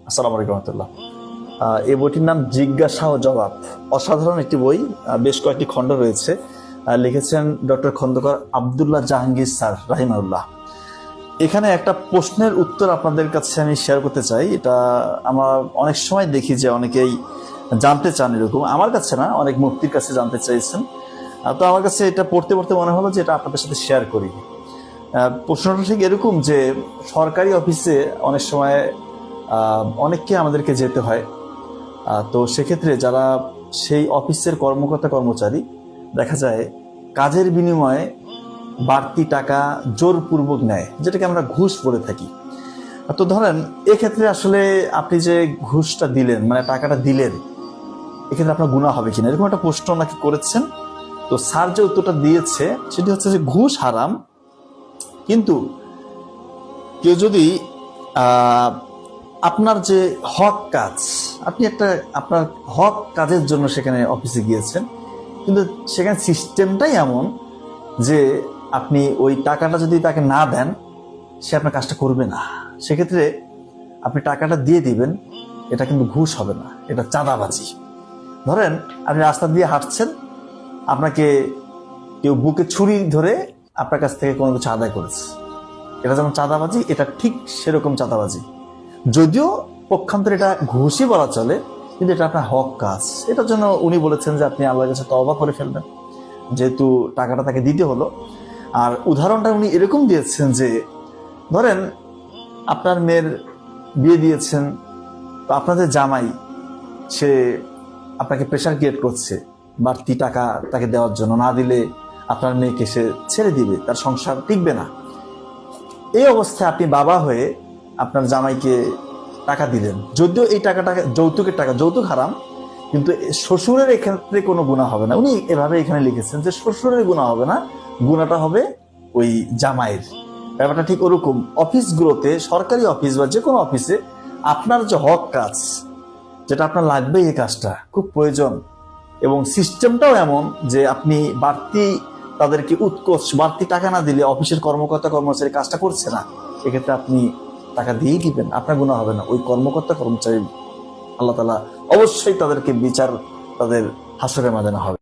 আসসালামু আলাইকুম রহমতুল্লাহ। এই বইটির নাম জিজ্ঞাসা ও জবাব। অসাধারণ একটি বই, বেশ কয়েকটি খণ্ড রয়েছে। লিখেছেন ডক্টর খন্দকার আব্দুল্লাহ জাহাঙ্গীর স্যার রাহিমাহুল্লাহ। এখানে একটা প্রশ্নের উত্তর আপনাদের কাছে আমি শেয়ার করতে চাই। এটা আমরা অনেক সময় দেখি যে অনেকেই জানতে চান, এরকম আমার কাছে না, অনেক মুফতির কাছে জানতে চাইছেন। তো আমার কাছে এটা পড়তে পড়তে মনে হলো যে এটা আপনাদের সাথে শেয়ার করি। প্রশ্নটা ঠিক এরকম যে সরকারি অফিসে অনেক সময় অনেককে আমাদেরকে যেতে হয়। তো সেক্ষেত্রে যারা সেই অফিসের কর্মকর্তা কর্মচারী, দেখা যায় কাজের বিনিময়ে বাড়তি টাকা জোরপূর্বক নেয়, যেটাকে আমরা ঘুষ বলে থাকি। তো ধরেন এক্ষেত্রে আসলে আপনি যে ঘুষটা দিলেন, মানে টাকাটা দিলেন, এক্ষেত্রে আপনার গুনাহ হবে কিনা, এরকম একটা প্রশ্ন নাকি করেছেন। তো স্যার যে উত্তরটা দিয়েছে সেটি হচ্ছে যে ঘুষ হারাম, কিন্তু কেউ যদি আপনার যে হক কাজ, আপনি আপনার হক কাজের জন্য সেখানে অফিসে গিয়েছেন, কিন্তু সেখানে সিস্টেমটাই এমন যে আপনি ওই টাকাটা যদি তাকে না দেন, সে আপনার কাজটা করবে না। সেক্ষেত্রে আপনি টাকাটা দিয়ে দিবেন, এটা কিন্তু ঘুষ হবে না, এটা চাঁদাবাজি। ধরেন আপনি রাস্তা দিয়ে হাঁটছেন, আপনাকে কেউ বুকে ছুরি ধরে আপনার কাছ থেকে কোনো কিছু আদায় করেছে, এটা যেমন চাঁদাবাজি, এটা ঠিক সেরকম চাঁদাবাজি। যদিও পক্ষান্তরে এটা ঘুষই বলা চলে, কিন্তু এটা আপনার হক কাজ। এটার জন্য উনি বলেছেন যে আপনি আল্লাহর কাছে তওবা করে ফেলবেন, যেহেতু টাকাটা তাকে দিতে হলো। আর উদাহরণটা উনি এরকম দিয়েছেন যে ধরেন আপনার মেয়ের বিয়ে দিয়েছেন, তো আপনাদের জামাই সে আপনাকে প্রেশার ক্রিয়েট করছে বাড়তি টাকা তাকে দেওয়ার জন্য, না দিলে আপনার মেয়েকে সে ছেড়ে দিবে, তার সংসার টিকবে না। এই অবস্থায় আপনি বাবা হয়ে আপনার জামাইকে টাকা দিলেন, যদিও এই টাকাটা যৌতুকের টাকা, যৌতুক হারাম, কিন্তু শ্বশুরের এক্ষেত্রে কোনো গুনাহ হবে না। উনি এভাবে এখানে লিখেছেন যে শ্বশুরের গুনাহ হবে না, গুনাহটা হবে ওই জামাইয়ের। ব্যাপারটা ঠিক ওরকম। অফিসগুলোতে, সরকারি অফিস বা যে কোনো অফিসে আপনার যে হক কাজ, যেটা আপনার লাগবে, এই কাজটা খুব প্রয়োজন, এবং সিস্টেমটাও এমন যে আপনি তাদেরকে উৎকোচ বাড়তি টাকা না দিলে অফিসের কর্মকর্তা কর্মচারী কাজটা করছে না, এক্ষেত্রে আপনি টাকা দিয়েই দিবেন, আপনার গুনাহ হবে না। ওই কর্মকর্তা কর্মচারী আল্লাহ তাআলা অবশ্যই তাদেরকে বিচার তাদের হাসরের ময়দানে হবে।